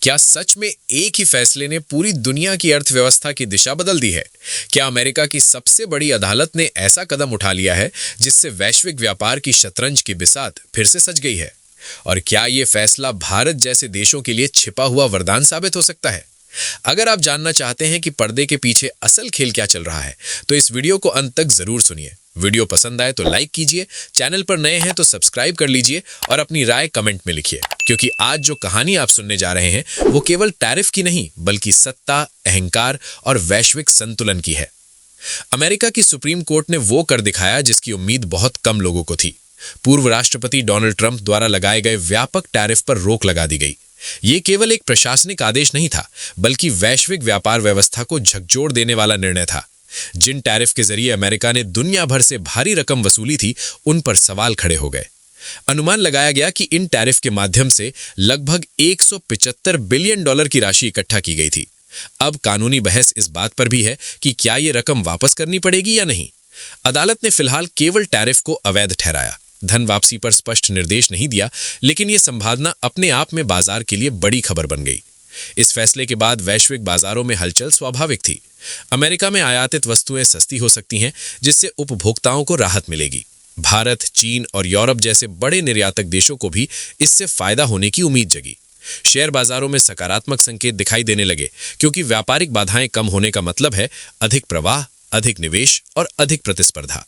क्या सच में एक ही फैसले ने पूरी दुनिया की अर्थव्यवस्था की दिशा बदल दी है? क्या अमेरिका की सबसे बड़ी अदालत ने ऐसा कदम उठा लिया है जिससे वैश्विक व्यापार की शतरंज की बिसात फिर से सज गई है? और क्या यह फैसला भारत जैसे देशों के लिए छिपा हुआ वरदान साबित हो सकता है? अगर आप जानना चाहते हैं कि पर्दे के पीछे असल खेल क्या चल रहा है, तो इस वीडियो को अंत तक जरूर सुनिए। वीडियो पसंद आए तो लाइक कीजिए, चैनल पर नए हैं तो सब्सक्राइब कर लीजिए और अपनी राय कमेंट में लिखिए, क्योंकि आज जो कहानी आप सुनने जा रहे हैं वो केवल टैरिफ की नहीं, बल्कि सत्ता, अहंकार और वैश्विक संतुलन की है। अमेरिका की सुप्रीम कोर्ट ने वो कर दिखाया जिसकी उम्मीद बहुत कम लोगों को थी। पूर्व राष्ट्रपति डोनाल्ड ट्रंप द्वारा लगाए गए व्यापक टैरिफ पर रोक लगा दी गई। ये केवल एक प्रशासनिक आदेश नहीं था, बल्कि वैश्विक व्यापार व्यवस्था को झकझोर देने वाला निर्णय था। जिन टैरिफ के जरिए अमेरिका ने दुनिया भर से भारी रकम वसूली थी, उन पर सवाल खड़े हो गए। अनुमान लगाया गया कि इन टैरिफ के माध्यम से लगभग $175 बिलियन की राशि इकट्ठा की गई थी। अब कानूनी बहस इस बात पर भी है कि क्या ये रकम वापस करनी पड़ेगी या नहीं। अदालत ने फिलहाल केवल टैरिफ को अवैध ठहराया, धन वापसी पर स्पष्ट निर्देश नहीं दिया, लेकिन यह संभावना अपने आप में बाजार के लिए बड़ी खबर बन गई। इस फैसले के बाद वैश्विक बाजारों में हलचल स्वाभाविक थी। अमेरिका में आयातित वस्तुएं सस्ती हो सकती हैं, जिससे उपभोक्ताओं को राहत मिलेगी। भारत, चीन और यूरोप जैसे बड़े निर्यातक देशों को भी इससे फायदा होने की उम्मीद जगी। शेयर बाजारों में सकारात्मक संकेत दिखाई देने लगे, क्योंकि व्यापारिक बाधाएं कम होने का मतलब है अधिक प्रवाह, अधिक निवेश और अधिक प्रतिस्पर्धा।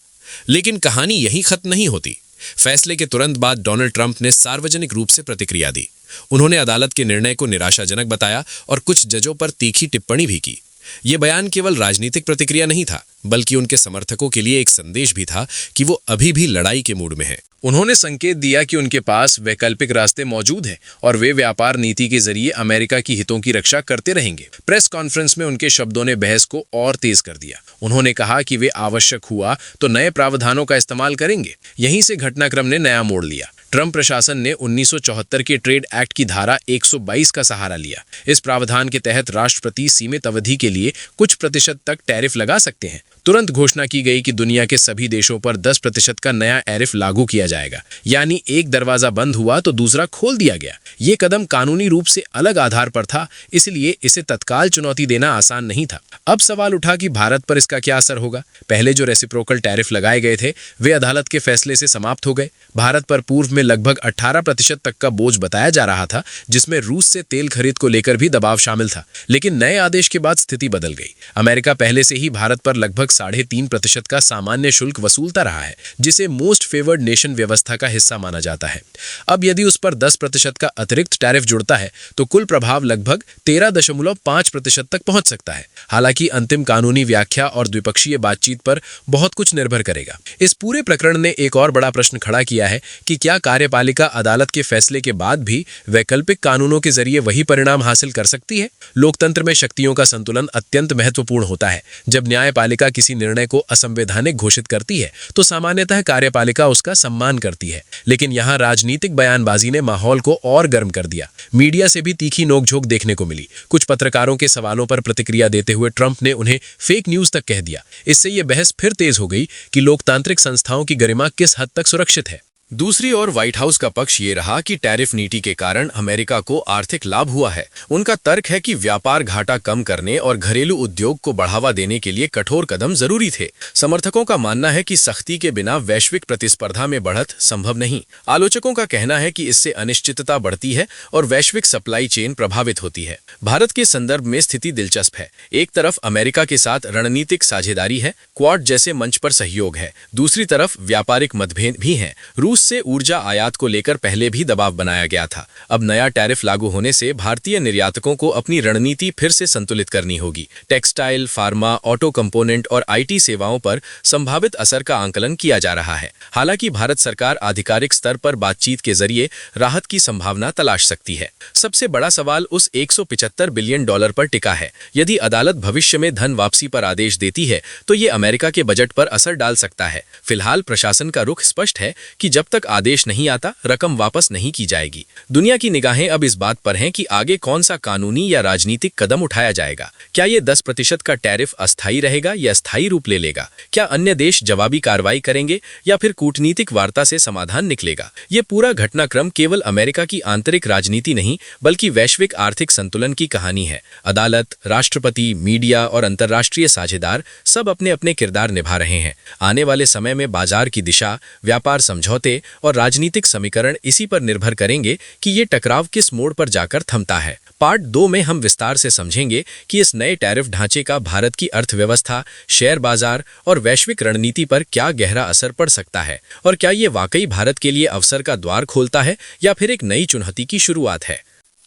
लेकिन कहानी यहीं खत्म नहीं होती। फैसले के तुरंत बाद डोनाल्ड ट्रंप ने सार्वजनिक रूप से प्रतिक्रिया दी। उन्होंने अदालत के निर्णय को निराशाजनक बताया और कुछ जजों पर तीखी टिप्पणी भी की। यह बयान केवल राजनीतिक प्रतिक्रिया नहीं था, बल्कि उनके समर्थकों के लिए एक संदेश भी था कि वो अभी भी लड़ाई के मूड में हैं। उन्होंने संकेत दिया कि उनके पास वैकल्पिक रास्ते मौजूद हैं और वे व्यापार नीति के जरिए अमेरिका की हितों की रक्षा करते रहेंगे। प्रेस कॉन्फ्रेंस में उनके शब्दों ने बहस को और तेज कर दिया। उन्होंने कहा कि वे आवश्यक हुआ तो नए प्रावधानों का इस्तेमाल करेंगे। यहीं से घटनाक्रम ने नया मोड़ लिया। ट्रंप प्रशासन ने 1974 के ट्रेड एक्ट की धारा 122 का सहारा लिया। इस प्रावधान के तहत राष्ट्रपति सीमित अवधि के लिए कुछ प्रतिशत तक टैरिफ लगा सकते हैं। तुरंत घोषणा की गई कि दुनिया के सभी देशों पर 10% का नया टैरिफ लागू किया जाएगा। यानी एक दरवाजा बंद हुआ तो दूसरा खोल दिया गया। ये कदम कानूनी रूप से अलग आधार पर था, इसलिए इसे तत्काल चुनौती देना आसान नहीं था। अब सवाल उठा कि भारत पर इसका क्या असर होगा। पहले जो रेसिप्रोकल टैरिफ लगाए गए थे, वे अदालत के फैसले से समाप्त हो गए। भारत पर पूर्व में लगभग 18% तक का बोझ बताया जा रहा था, जिसमें रूस से तेल खरीद को लेकर भी दबाव शामिल था। लेकिन नए आदेश के बाद स्थिति बदल गई। अमेरिका पहले से ही भारत पर लगभग 3.5% का सामान्य शुल्क वसूलता रहा है, जिसे मोस्ट फेवर्ड नेशन व्यवस्था का हिस्सा माना जाता है। अब यदि उस पर 10% का अतिरिक्त टैरिफ जुड़ता है, तो कुल प्रभाव लगभग 13.5% तक पहुंच सकता है। हालांकि अंतिम कानूनी व्याख्या और द्विपक्षीय बातचीत पर बहुत कुछ निर्भर करेगा। इस पूरे प्रकरण ने एक और बड़ा प्रश्न खड़ा किया है कि क्या कार्यपालिका अदालत के फैसले के बाद भी वैकल्पिक कानूनों के जरिए वही परिणाम हासिल कर सकती है। लोकतंत्र में शक्तियों का संतुलन अत्यंत महत्वपूर्ण होता है। जब न्यायपालिका किसी निर्णय को असंवैधानिक घोषित करती है, तो सामान्यतः कार्यपालिका उसका सम्मान करती है। लेकिन यहाँ राजनीतिक बयानबाजी ने माहौल को और गर्म कर दिया। मीडिया से भी तीखी नोकझोंक देखने को मिली। कुछ पत्रकारों के सवालों पर प्रतिक्रिया देते हुए ट्रंप ने उन्हें फेक न्यूज तक कह दिया। इससे यह बहस फिर तेज हो गई कि लोकतांत्रिक संस्थाओं की गरिमा किस हद तक सुरक्षित है। दूसरी ओर व्हाइट हाउस का पक्ष ये रहा कि टैरिफ नीति के कारण अमेरिका को आर्थिक लाभ हुआ है। उनका तर्क है कि व्यापार घाटा कम करने और घरेलू उद्योग को बढ़ावा देने के लिए कठोर कदम जरूरी थे। समर्थकों का मानना है कि सख्ती के बिना वैश्विक प्रतिस्पर्धा में बढ़त संभव नहीं। आलोचकों का कहना है कि इससे अनिश्चितता बढ़ती है और वैश्विक सप्लाई चेन प्रभावित होती है। भारत के संदर्भ में स्थिति दिलचस्प है। एक तरफ अमेरिका के साथ रणनीतिक साझेदारी है, क्वाड जैसे मंच पर सहयोग है। दूसरी तरफ व्यापारिक मतभेद भी हैं। रूस से ऊर्जा आयात को लेकर पहले भी दबाव बनाया गया था। अब नया टैरिफ लागू होने से भारतीय निर्यातकों को अपनी रणनीति फिर से संतुलित करनी होगी। टेक्सटाइल, फार्मा, ऑटो कंपोनेंट और आईटी सेवाओं पर संभावित असर का आंकलन किया जा रहा है। हालांकि भारत सरकार आधिकारिक स्तर पर बातचीत के जरिए राहत की संभावना तलाश सकती है। सबसे बड़ा सवाल उस $175 बिलियन पर टिका है। यदि अदालत भविष्य में धन वापसी पर आदेश देती है, तो ये अमेरिका के बजट पर असर डाल सकता है। फिलहाल प्रशासन का रुख स्पष्ट है कि जब तक आदेश नहीं आता, रकम वापस नहीं की जाएगी। दुनिया की निगाहें अब इस बात पर हैं कि आगे कौन सा कानूनी या राजनीतिक कदम उठाया जाएगा। क्या ये 10% का टैरिफ अस्थायी रहेगा या स्थायी रूप ले लेगा? क्या अन्य देश जवाबी कार्रवाई करेंगे या फिर कूटनीतिक वार्ता से समाधान निकलेगा? ये पूरा घटनाक्रम केवल अमेरिका की आंतरिक राजनीति नहीं बल्कि वैश्विक आर्थिक संतुलन की कहानी है। अदालत, राष्ट्रपति, मीडिया और अंतर्राष्ट्रीय साझेदार सब अपने अपने किरदार निभा रहे हैं। आने वाले समय में बाजार की दिशा, व्यापार समझौते और राजनीतिक समीकरण इसी पर निर्भर करेंगे कि ये टकराव किस मोड़ पर जाकर थमता है। पार्ट 2 में हम विस्तार से समझेंगे कि इस नए टैरिफ ढांचे का भारत की अर्थव्यवस्था, शेयर बाजार और वैश्विक रणनीति पर क्या गहरा असर पड़ सकता है और क्या ये वाकई भारत के लिए अवसर का द्वार खोलता है या फिर एक नई चुनौती की शुरुआत है।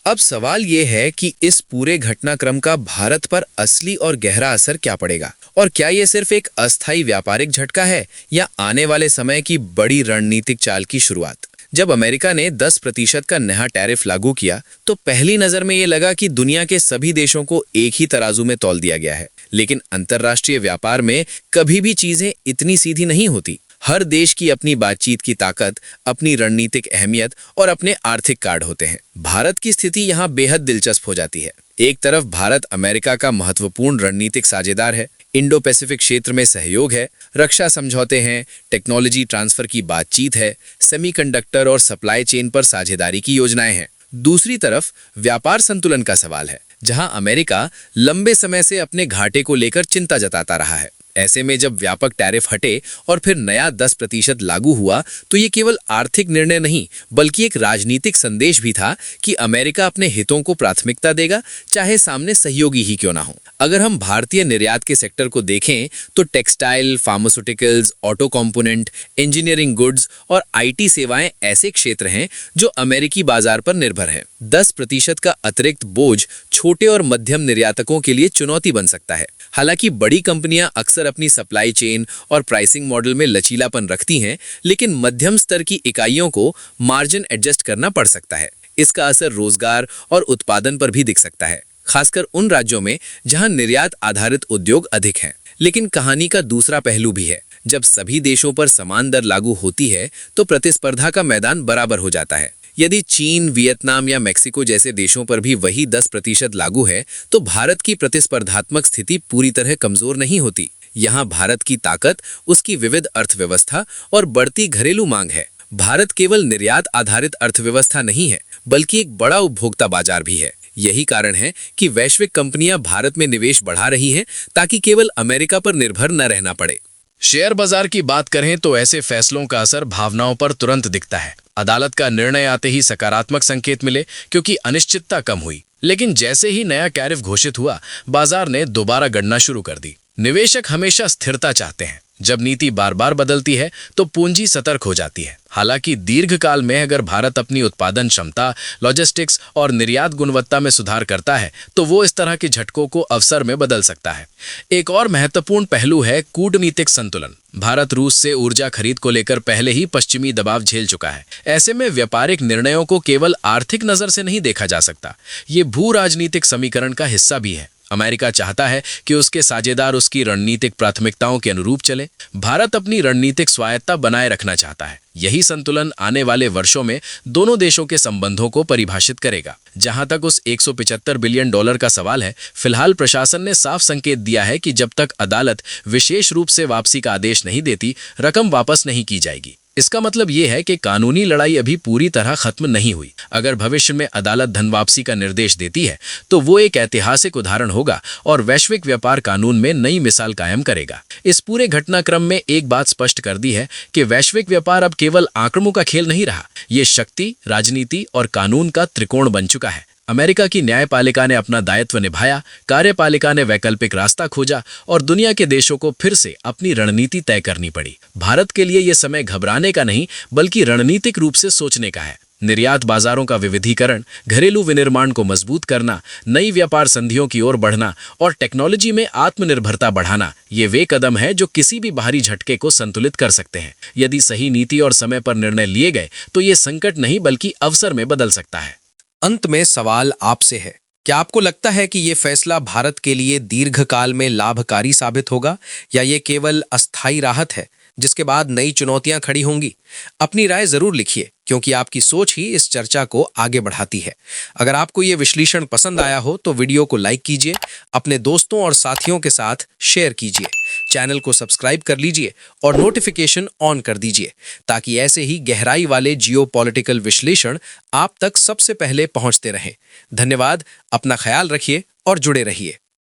अब सवाल ये है कि इस पूरे घटनाक्रम का भारत पर असली और गहरा असर क्या पड़ेगा और क्या ये सिर्फ एक अस्थायी व्यापारिक झटका है या आने वाले समय की बड़ी रणनीतिक चाल की शुरुआत। जब अमेरिका ने 10% का नया टैरिफ लागू किया तो पहली नजर में ये लगा कि दुनिया के सभी देशों को एक ही तराजू में तौल दिया गया है, लेकिन अंतर्राष्ट्रीय व्यापार में कभी भी चीजें इतनी सीधी नहीं होती। हर देश की अपनी बातचीत की ताकत, अपनी रणनीतिक अहमियत और अपने आर्थिक कार्ड होते हैं। भारत की स्थिति यहाँ बेहद दिलचस्प हो जाती है। एक तरफ भारत अमेरिका का महत्वपूर्ण रणनीतिक साझेदार है, इंडो पैसिफिक क्षेत्र में सहयोग है, रक्षा समझौते हैं, टेक्नोलॉजी ट्रांसफर की बातचीत है, सेमीकंडक्टर और सप्लाई चेन पर साझेदारी की योजनाएं हैं। दूसरी तरफ व्यापार संतुलन का सवाल है, जहां अमेरिका लंबे समय से अपने घाटे को लेकर चिंता जताता रहा है। ऐसे में जब व्यापक टैरिफ हटे और फिर नया 10% लागू हुआ तो ये केवल आर्थिक निर्णय नहीं बल्कि एक राजनीतिक संदेश भी था कि अमेरिका अपने हितों को प्राथमिकता देगा, चाहे सामने सहयोगी ही क्यों ना हो। अगर हम भारतीय निर्यात के सेक्टर को देखें तो textile, pharmaceuticals, auto component, engineering goods और आईटी सेवाएं ऐसे क्षेत्र हैं जो अमेरिकी बाजार पर निर्भर हैं। 10% का अतिरिक्त बोझ छोटे और मध्यम निर्यातकों के लिए चुनौती बन सकता है। हालांकि बड़ी कंपनियां अक्सर अपनी सप्लाई चेन और प्राइसिंग मॉडल में लचीलापन रखती हैं, लेकिन मध्यम स्तर की इकाइयों को मार्जिन एडजस्ट करना पड़ सकता है। इसका असर रोजगार और उत्पादन पर भी दिख सकता है, खासकर उन राज्यों में जहां निर्यात आधारित उद्योग अधिक हैं। लेकिन कहानी का दूसरा पहलू भी है। जब सभी देशों पर समान दर लागू होती है तो प्रतिस्पर्धा का मैदान बराबर हो जाता है। यदि चीन, वियतनाम या मेक्सिको जैसे देशों पर भी वही 10% लागू है तो भारत की प्रतिस्पर्धात्मक स्थिति पूरी तरह कमजोर नहीं होती। यहाँ भारत की ताकत उसकी विविध अर्थव्यवस्था और बढ़ती घरेलू मांग है। भारत केवल निर्यात आधारित अर्थव्यवस्था नहीं है बल्कि एक बड़ा उपभोक्ता बाजार भी है। यही कारण है कि वैश्विक कंपनियां भारत में निवेश बढ़ा रही हैं ताकि केवल अमेरिका पर निर्भर न रहना पड़े। शेयर बाजार की बात करें तो ऐसे फैसलों का असर भावनाओं पर तुरंत दिखता है। अदालत का निर्णय आते ही सकारात्मक संकेत मिले क्योंकि अनिश्चितता कम हुई, लेकिन जैसे ही नया टैरिफ घोषित हुआ बाजार ने दोबारा गणना शुरू कर दी। निवेशक हमेशा स्थिरता चाहते हैं। जब नीति बार बार बदलती है तो पूंजी सतर्क हो जाती है। हालांकि दीर्घकाल में अगर भारत अपनी उत्पादन क्षमता, लॉजिस्टिक्स और निर्यात गुणवत्ता में सुधार करता है तो वो इस तरह के झटकों को अवसर में बदल सकता है। एक और महत्वपूर्ण पहलू है कूटनीतिक संतुलन। भारत रूस से ऊर्जा खरीद को लेकर पहले ही पश्चिमी दबाव झेल चुका है। ऐसे में व्यापारिक निर्णयों को केवल आर्थिक नजर से नहीं देखा जा सकता, ये भू राजनीतिक समीकरण का हिस्सा भी है। अमेरिका चाहता है कि उसके साझेदार उसकी रणनीतिक प्राथमिकताओं के अनुरूप चले। भारत अपनी रणनीतिक स्वायत्तता बनाए रखना चाहता है। यही संतुलन आने वाले वर्षों में दोनों देशों के संबंधों को परिभाषित करेगा। जहां तक उस $175 बिलियन का सवाल है, फिलहाल प्रशासन ने साफ संकेत दिया है कि जब तक अदालत विशेष रूप से वापसी का आदेश नहीं देती, रकम वापस नहीं की जाएगी। इसका मतलब ये है कि कानूनी लड़ाई अभी पूरी तरह खत्म नहीं हुई। अगर भविष्य में अदालत धन वापसी का निर्देश देती है तो वो एक ऐतिहासिक उदाहरण होगा और वैश्विक व्यापार कानून में नई मिसाल कायम करेगा। इस पूरे घटनाक्रम में एक बात स्पष्ट कर दी है कि वैश्विक व्यापार अब केवल आंकड़ों का खेल नहीं रहा, ये शक्ति, राजनीति और कानून का त्रिकोण बन चुका है। अमेरिका की न्यायपालिका ने अपना दायित्व निभाया, कार्यपालिका ने वैकल्पिक रास्ता खोजा और दुनिया के देशों को फिर से अपनी रणनीति तय करनी पड़ी। भारत के लिए यह समय घबराने का नहीं बल्कि रणनीतिक रूप से सोचने का है। निर्यात बाजारों का विविधीकरण, घरेलू विनिर्माण को मजबूत करना, नई व्यापार संधियों की ओर बढ़ना और टेक्नोलॉजी में आत्मनिर्भरता बढ़ाना, ये वे कदम हैं जो किसी भी बाहरी झटके को संतुलित कर सकते हैं। यदि सही नीति और समय पर निर्णय लिए गए तो ये संकट नहीं बल्कि अवसर में बदल सकता है। अंत में सवाल आपसे है, क्या आपको लगता है कि ये फैसला भारत के लिए दीर्घकाल में लाभकारी साबित होगा या ये केवल अस्थायी राहत है जिसके बाद नई चुनौतियां खड़ी होंगी। अपनी राय जरूर लिखिए, क्योंकि आपकी सोच ही इस चर्चा को आगे बढ़ाती है। अगर आपको ये विश्लेषण पसंद आया हो तो वीडियो को लाइक कीजिए, अपने दोस्तों और साथियों के साथ शेयर कीजिए, चैनल को सब्सक्राइब कर लीजिए और नोटिफिकेशन ऑन कर दीजिए, ताकि ऐसे ही गहराई वाले जियोपॉलिटिकल विश्लेषण आप तक सबसे पहले पहुंचते रहें। धन्यवाद, अपना ख्याल रखिए और जुड़े रहिए।